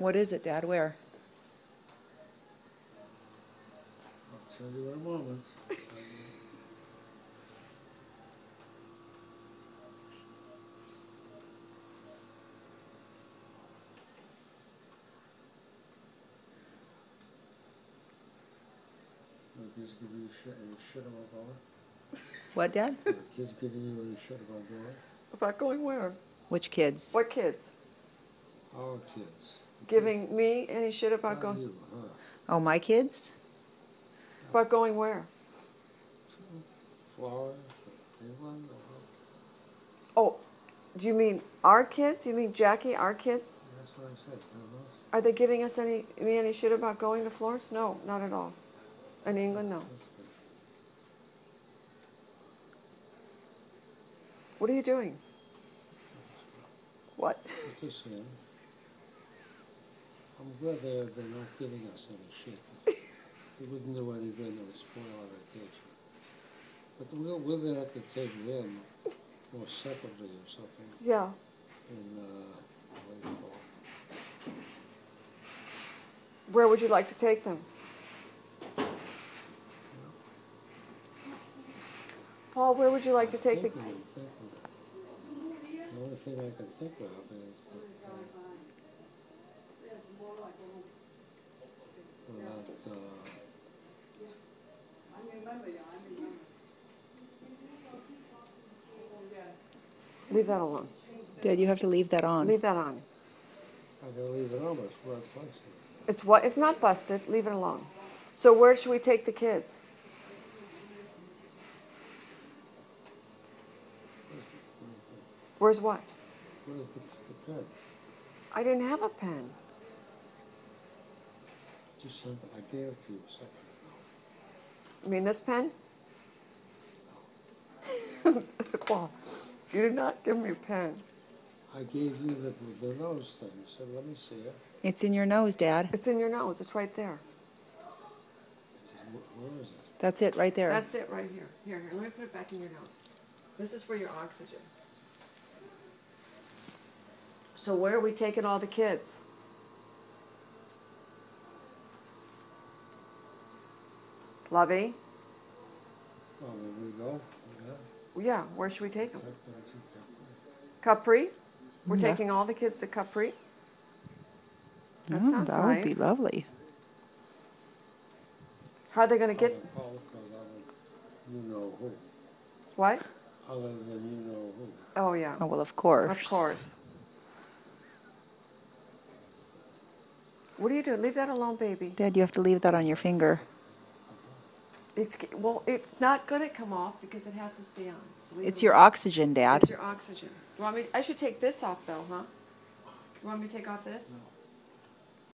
What is it, Dad? Where? I'll tell you in a moment. The kids giving you any shit about going? What, Dad? The kids giving you any shit about going? About going where? Which kids? What kids? Our kids. Giving me any shit about Not going? you, huh? Oh, my kids? About going where? Florence, England, Oh, do you mean our kids? You mean Jackie, our kids? that's what I said. Are they giving us me any shit about going to Florence? No, not at all. In England, no. What are you doing? What? Listen, I'm glad they're not giving us any shit. It wouldn't do any good. It would spoil our vacation. But we're going to have to take them more separately or something Yeah. in late fall. Where would you like to take them? Paul, where would you like to take the... I'm thinking. The only thing I can think of is that Leave that alone. Dad, you have to leave that on. Leave that on. I gotta leave it on, but it's where I place it. It's what? It's not busted. Leave it alone. So where should we take the kids? Where's what? Where's the pen? I didn't have a pen. Just sent it. I gave it to you a second ago. You mean this pen? Paul, you did not give me a pen. I gave you the nose thing. You said, let me see it. It's in your nose, Dad. It's in your nose. It's right there. It says, where is it? That's it right there. That's it right here. Here, let me put it back in your nose. This is for your oxygen. So where are we taking all the kids? Lovey? Oh, where we go? Yeah. Yeah, where should we take them? Take them to Capri? We're Yeah. taking all the kids to Capri? That Oh, sounds that would be nice. lovely. How are they going to get... All because other, you know who. What? Other than you know who. Oh, yeah. Oh, well, of course. Of course. What are you doing? Leave that alone, baby. Dad, you have to leave that on your finger. Well, it's not going to come off because it has to stay on. So leave It's it your alone. oxygen, Dad. It's your oxygen. You want me? I should take this off, though, huh? You want me to take off this? No.